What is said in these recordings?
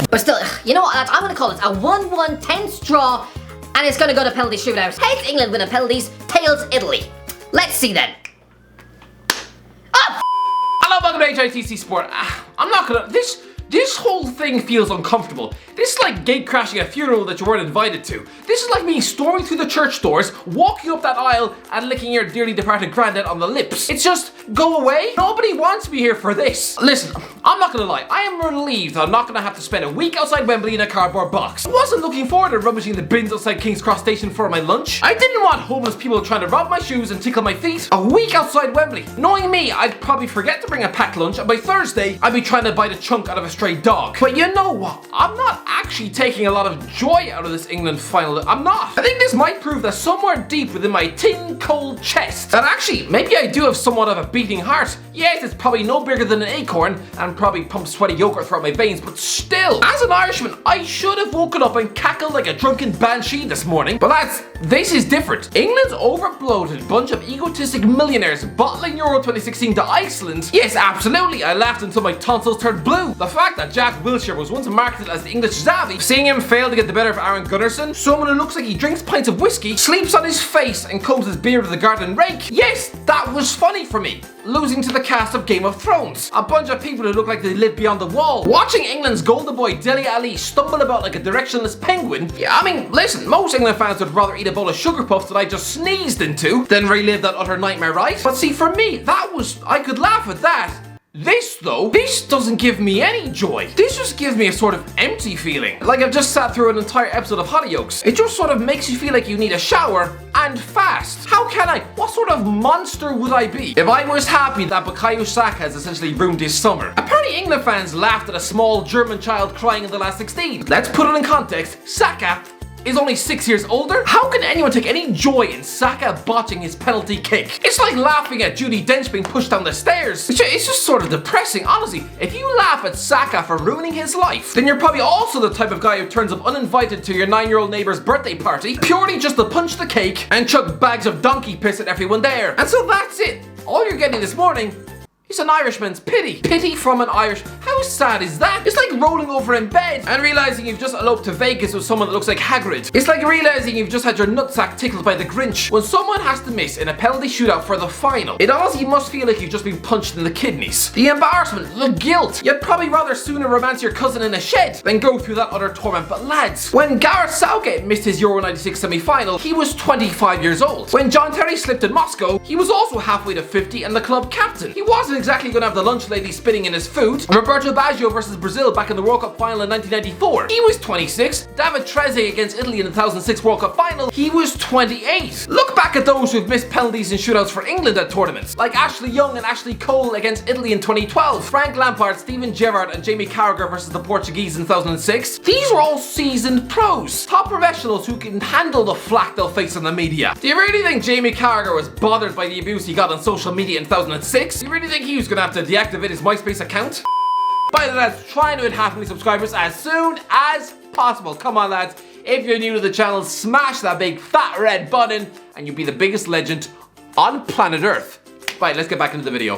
But still, you know what, lads, I'm going to call it a 1-1 tense draw, and it's going to go to penalty shootout. Heads England winning penalties, tails Italy. Let's see then. Hello, welcome to HITC Sport. I'm not gonna, this whole thing feels uncomfortable. This is like gate crashing a funeral that you weren't invited to. This is like me storming through the church doors, walking up that aisle and licking your dearly departed granddad on the lips. It's just, go away. Nobody wants me here for this. Listen, I'm not gonna lie, I am relieved that I'm not gonna have to spend a week outside Wembley in a cardboard box. I wasn't looking forward to rummaging the bins outside King's Cross Station for my lunch. I didn't want homeless people trying to rob my shoes and tickle my feet. A week outside Wembley. Knowing me, I'd probably forget to bring a packed lunch, and by Thursday, I'd be trying to bite a chunk out of a stray dog. But you know what? I'm not actually taking a lot of joy out of this England final. I'm not. I think this might prove that somewhere deep within my tin cold chest that actually maybe I do have somewhat of a beating heart. Yes, it's probably no bigger than an acorn and probably pumps sweaty yogurt throughout my veins, but still, as an Irishman, I should have woken up and cackled like a drunken banshee this morning. But lads, this is different. England's overbloated bunch of egotistic millionaires bottling Euro 2016 to Iceland. Yes, absolutely, I laughed until my tonsils turned blue. The fact that Jack Wilshere was once marketed as the English Xavi, seeing him fail to get the better of Aaron Gunnarsson, someone who looks like he drinks pints of whiskey, sleeps on his face and combs his beard with a garden rake. Yes, that was funny for me. Losing to the cast of Game of Thrones. A bunch of people who look like they live beyond the wall. Watching England's golden boy Dele Alli stumble about like a directionless penguin. Yeah, I mean, listen, most England fans would rather eat a bowl of sugar puffs that I just sneezed into than relive that utter nightmare, right? But see, for me, I could laugh at that. This though, this doesn't give me any joy. This just gives me a sort of empty feeling. Like I've just sat through an entire episode of Hollyoaks. It just sort of makes you feel like you need a shower and fast. How can I? What sort of monster would I be if I was happy that Bukayo Saka has essentially ruined his summer? Apparently England fans laughed at a small German child crying in the last 16. Let's put it in context. Saka is only 6 years older? How can anyone take any joy in Saka botching his penalty kick? It's like laughing at Judi Dench being pushed down the stairs. It's just sort of depressing, honestly. If you laugh at Saka for ruining his life, then you're probably also the type of guy who turns up uninvited to your 9-year-old neighbor's birthday party, purely just to punch the cake and chuck bags of donkey piss at everyone there. And so that's it. All you're getting this morning is an Irishman's pity. Pity from an Irish. How sad is that? It's like rolling over in bed and realizing you've just eloped to Vegas with someone that looks like Hagrid. It's like realizing you've just had your nutsack tickled by the Grinch. When someone has to miss in a penalty shootout for the final, it honestly must feel like you've just been punched in the kidneys. The embarrassment, the guilt. You'd probably rather sooner romance your cousin in a shed than go through that utter torment. But lads, when Gareth Southgate missed his Euro 96 semi-final, he was 25 years old. When John Terry slipped in Moscow, he was also halfway to 50 and the club captain. He wasn't exactly going to have the lunch lady spitting in his food. Roberto Baggio versus Brazil back in the World Cup final in 1994. He was 26. David Trezeguet against Italy in the 2006 World Cup final. He was 28. Look back at those who've missed penalties in shootouts for England at tournaments, like Ashley Young and Ashley Cole against Italy in 2012. Frank Lampard, Steven Gerrard and Jamie Carragher versus the Portuguese in 2006. These were all seasoned pros. Top professionals who can handle the flack they'll face in the media. Do you really think Jamie Carragher was bothered by the abuse he got on social media in 2006? Do you really think he was going to have to deactivate his MySpace account? By the way, lads, trying to hit half million subscribers as soon as possible. Come on, lads. If you're new to the channel, smash that big fat red button and you'll be the biggest legend on planet Earth. Right, let's get back into the video.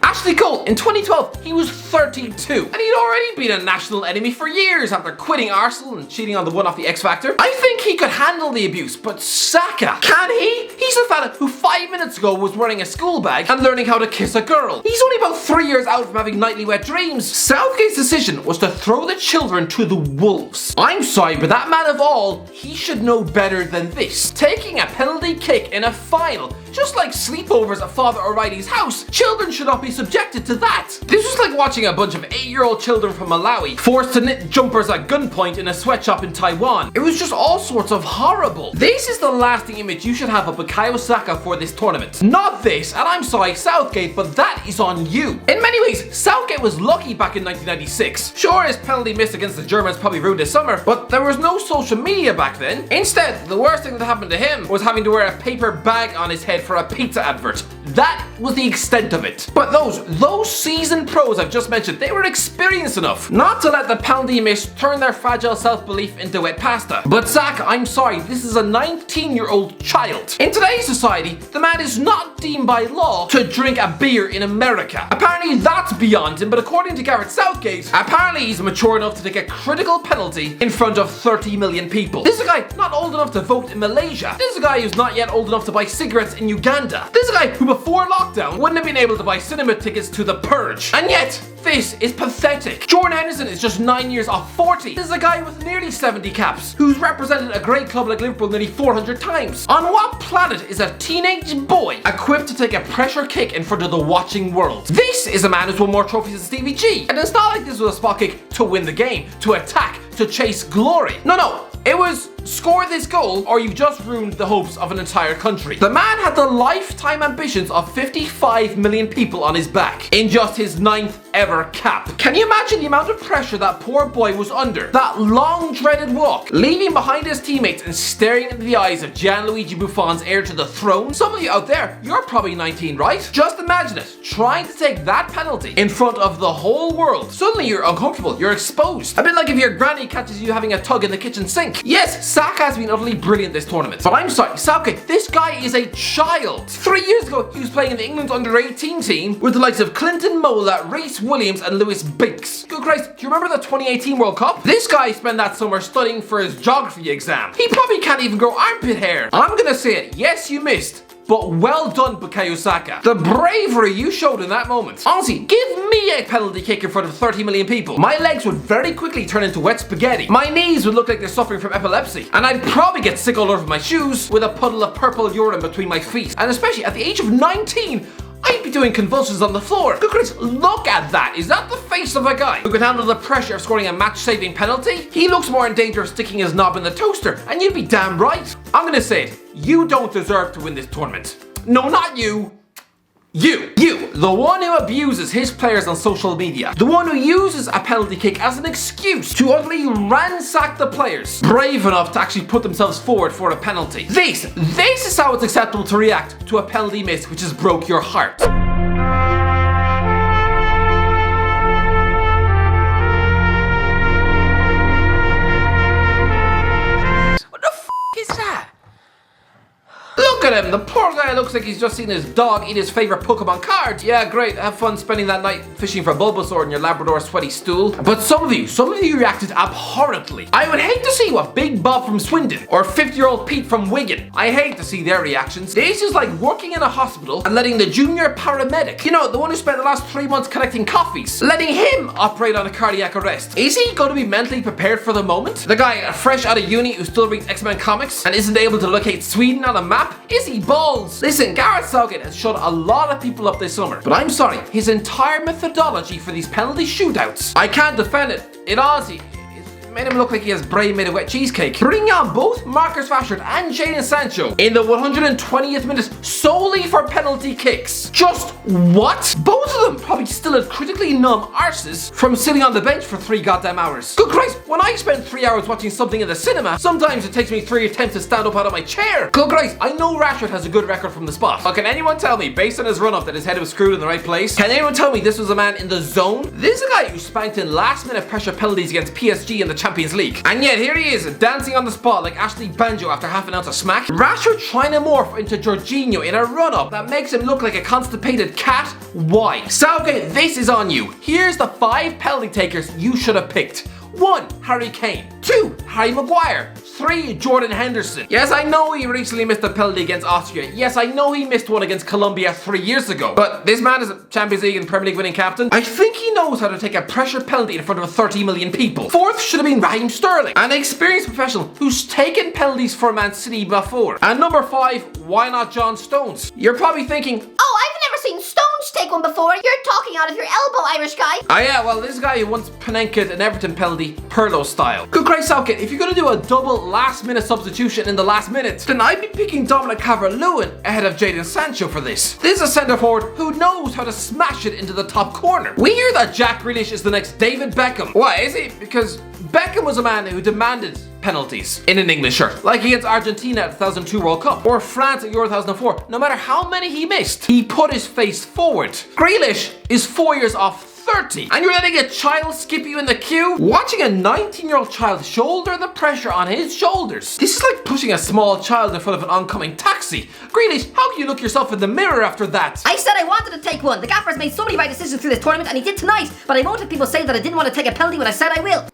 Ashley Cole, in 2012, he was 32, and he'd already been a national enemy for years after quitting Arsenal and cheating on the one off the X Factor. I think he could handle the abuse, but Saka, can he? He's the fella who 5 minutes ago was wearing a school bag and learning how to kiss a girl. He's only about 3 years out from having nightly wet dreams. Southgate's decision was to throw the children to the wolves. I'm sorry, but that man of all, he should know better than this. Taking a penalty kick in a final, just like sleepovers at Father O'Reilly's house, children should not be subjected to that. This was like watching a bunch of 8-year-old children from Malawi forced to knit jumpers at gunpoint in a sweatshop in Taiwan. It was just all sorts of horrible. This is the lasting image you should have of Bukayo Saka for this tournament. Not this, and I'm sorry Southgate, but that is on you. In many ways, Southgate was lucky back in 1996. Sure, his penalty miss against the Germans probably ruined his summer, but there was no social media back then. Instead, the worst thing that happened to him was having to wear a paper bag on his head for a pizza advert. That was the extent of it. But those seasoned pros I've just mentioned, they were experienced enough not to let the penalty miss turn their fragile self-belief into wet pasta. But Zach, I'm sorry, this is a 19-year-old child. In today's society, the man is not deemed by law to drink a beer in America. Apparently that's beyond him, but according to Gareth Southgate, apparently he's mature enough to take a critical penalty in front of 30 million people. This is a guy not old enough to vote in Malaysia. This is a guy who's not yet old enough to buy cigarettes in Uganda. This is a guy who before lockdown wouldn't have been able to buy cinema tickets to The Purge. And yet, this is pathetic. Jordan Henderson is just 9 years off 40. This is a guy with nearly 70 caps, who's represented a great club like Liverpool nearly 400 times. On what planet is a teenage boy equipped to take a pressure kick in front of the watching world? This is a man who's won more trophies than Stevie G. And it's not like this was a spot kick to win the game, to attack, to chase glory. No. It was score this goal or you've just ruined the hopes of an entire country. The man had the lifetime ambitions of 55 million people on his back in just his 9th ever cap. Can you imagine the amount of pressure that poor boy was under? That long dreaded walk, leaving behind his teammates and staring into the eyes of Gianluigi Buffon's heir to the throne. Some of you out there, you're probably 19, right? Just imagine it, trying to take that penalty in front of the whole world. Suddenly you're uncomfortable, you're exposed. A bit like if your granny catches you having a tug in the kitchen sink. Yes, Saka has been utterly brilliant this tournament, but I'm sorry, Southgate, this guy is a child. 3 years ago, he was playing in the England under-18 team with the likes of Clinton Mola, Reece Williams and Lewis Binks. Good Christ, do you remember the 2018 World Cup? This guy spent that summer studying for his geography exam. He probably can't even grow armpit hair. I'm gonna say it, yes you missed, but well done, Bukayo Saka. The bravery you showed in that moment. Honestly, give me a penalty kick in front of 30 million people. My legs would very quickly turn into wet spaghetti. My knees would look like they're suffering from epilepsy. And I'd probably get sick all over my shoes with a puddle of purple urine between my feet. And especially at the age of 19, I'd be doing convulsions on the floor. Good Chris, look at that. Is that the face of a guy who can handle the pressure of scoring a match-saving penalty? He looks more in danger of sticking his knob in the toaster, and you'd be damn right. I'm gonna say it, you don't deserve to win this tournament. No, not you. You, the one who abuses his players on social media, the one who uses a penalty kick as an excuse to utterly ransack the players, brave enough to actually put themselves forward for a penalty. This is how it's acceptable to react to a penalty miss which has broke your heart. What the f*** is that? Look at him, the poor guy looks like he's just seen his dog eat his favourite Pokemon card. Yeah, great, have fun spending that night fishing for Bulbasaur in your Labrador sweaty stool. But some of you reacted abhorrently. I would hate to see what Big Bob from Swindon or 50-year-old Pete from Wigan. I hate to see their reactions. This is like working in a hospital and letting the junior paramedic, you know, the one who spent the last 3 months collecting coffees, letting him operate on a cardiac arrest. Is he going to be mentally prepared for the moment? The guy fresh out of uni who still reads X-Men comics and isn't able to locate Sweden on a map? Is he balls? Listen, Gareth Southgate has shut a lot of people up this summer, but I'm sorry, his entire methodology for these penalty shootouts, I can't defend it. It honestly, it made him look like he has brain made of wet cheesecake. Bringing on both Marcus Rashford and Jadon Sancho in the 120th minute solely for penalty kicks. Just what? Both of them probably still had critically numb arses from sitting on the bench for 3 goddamn hours. Good Christ, when I spend 3 hours watching something in the cinema, sometimes it takes me 3 attempts to stand up out of my chair. Good Christ, I know Rashford has a good record from the spot. But can anyone tell me, based on his run-up, that his head was screwed in the right place? Can anyone tell me this was a man in the zone? This is a guy who spanked in last-minute pressure penalties against PSG in the Champions League. And yet here he is, dancing on the spot like Ashley Banjo after half an ounce of smack. Rashford trying to morph into Jorginho in a run-up that makes him look like a constipated cat. Why? Southgate, this is on you. Here's the 5 penalty takers you should have picked. 1. Harry Kane. 2. Harry Maguire. 3. Jordan Henderson. Yes, I know he recently missed a penalty against Austria. Yes, I know he missed one against Colombia 3 years ago. But this man is a Champions League and Premier League winning captain. I think he knows how to take a pressure penalty in front of 30 million people. 4th should have been Raheem Sterling, an experienced professional who's taken penalties for Man City before. And number 5, why not John Stones? You're probably thinking, Oh, I've never seen Stones take one before. You're talking out of your elbow, Irish guy. Oh yeah, well this guy who once Panenka'd an Everton penalty, Pirlo style. Good Christ, Southgate, if you're gonna do a double last minute substitution in the last minute, then I'd be picking Dominic Calvert-Lewin ahead of Jadon Sancho for this. This is a centre forward who knows how to smash it into the top corner. We hear that Jack Grealish is the next David Beckham. Why is he? Because Beckham was a man who demanded penalties in an England shirt, like against Argentina at the 2002 World Cup or France at Euro 2004. No matter how many he missed, he put his face forward. Grealish is 4 years off 30, and you're letting a child skip you in the queue? Watching a 19-year-old child shoulder the pressure on his shoulders. This is like pushing a small child in front of an oncoming taxi. Grealish, how can you look yourself in the mirror after that? I said I wanted to take one. The gaffer's made so many right decisions through this tournament, and he did tonight, but I won't let people say that I didn't want to take a penalty when I said I will.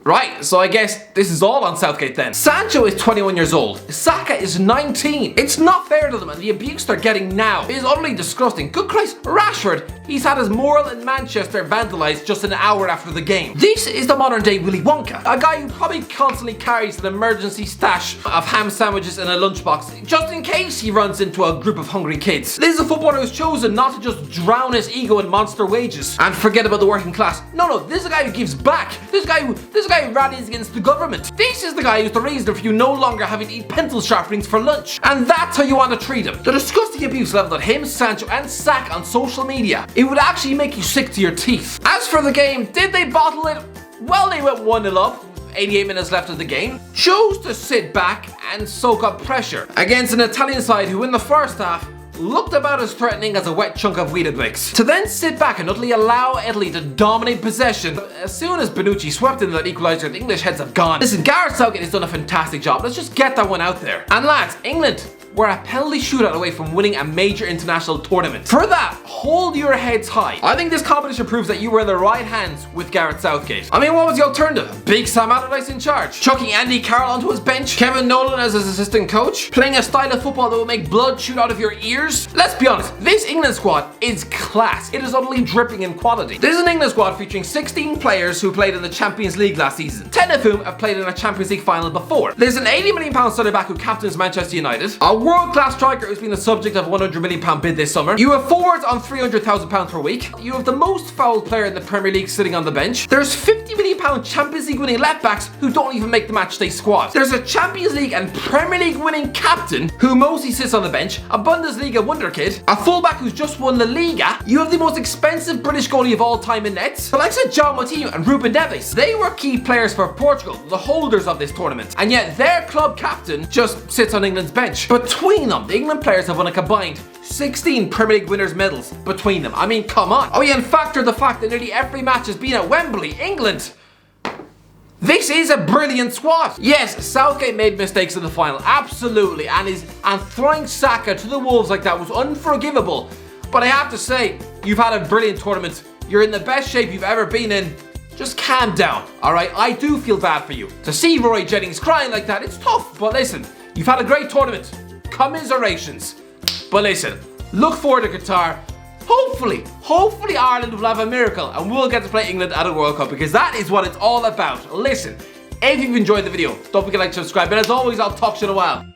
Right, so I guess this is all on Southgate then. Sancho is 21 years old. Saka is 19. It's not fair to them, and the abuse they're getting now is utterly disgusting. Good Christ, Rashford, he's had his mural in Manchester vandalised just an hour after the game. This is the modern day Willy Wonka. A guy who probably constantly carries an emergency stash of ham sandwiches in a lunchbox, just in case he runs into a group of hungry kids. This is a footballer who's chosen not to just drown his ego in monster wages and forget about the working class. No, this is a guy who gives back. This guy who rallies against the government. This is the guy who's the reason for you no longer having to eat pencil sharpenings for lunch. And that's how you want to treat him. The disgusting abuse leveled at him, Sancho and Saka on social media. It would actually make you sick to your teeth. As for the game, did they bottle it? Well, they went 1-0 up. 88 minutes left of the game. Chose to sit back and soak up pressure against an Italian side who in the first half looked about as threatening as a wet chunk of Weetabix. To then sit back and utterly allow Italy to dominate possession. As soon as Bonucci swept into that equaliser, the English heads have gone. Listen, Gareth Southgate has done a fantastic job. Let's just get that one out there. And lads, England were a penalty shootout away from winning a major international tournament. For that, hold your heads high. I think this competition proves that you were in the right hands with Gareth Southgate. I mean, what was the alternative? Big Sam Allardyce in charge? Chucking Andy Carroll onto his bench? Kevin Nolan as his assistant coach? Playing a style of football that will make blood shoot out of your ears? Let's be honest, this England squad is class. It is utterly dripping in quality. This is an England squad featuring 16 players who played in the Champions League last season, 10 of whom have played in a Champions League final before. There's an £80 million centre back who captains Manchester United, a world-class striker who's been the subject of a £100 million bid this summer. You have forwards on £300,000 per week. You have the most fouled player in the Premier League sitting on the bench. There's £50 million Champions League winning left backs who don't even make the matchday squad. There's a Champions League and Premier League winning captain who mostly sits on the bench, a Bundesliga wonder kid, a fullback who's just won La Liga. You have the most expensive British goalie of all time in nets, the likes of John Moutinho and Ruben Neves. They were key players for Portugal, the holders of this tournament, and yet their club captain just sits on England's bench. Between them, the England players have won a combined 16 Premier League winners' medals between them. I mean, come on. Oh yeah, and factor the fact that nearly every match has been at Wembley, England. This is a brilliant squad. Yes, Southgate made mistakes in the final, absolutely, and throwing Saka to the Wolves like that was unforgivable. But I have to say, you've had a brilliant tournament. You're in the best shape you've ever been in. Just calm down, alright? I do feel bad for you. To see Roy Jennings crying like that, it's tough. But listen, you've had a great tournament. Commiserations. But listen, look forward to Qatar. Hopefully Ireland will have a miracle and we'll get to play England at a World Cup, because that is what it's all about. Listen, if you've enjoyed the video, don't forget to like, subscribe, and as always, I'll talk to you in a while.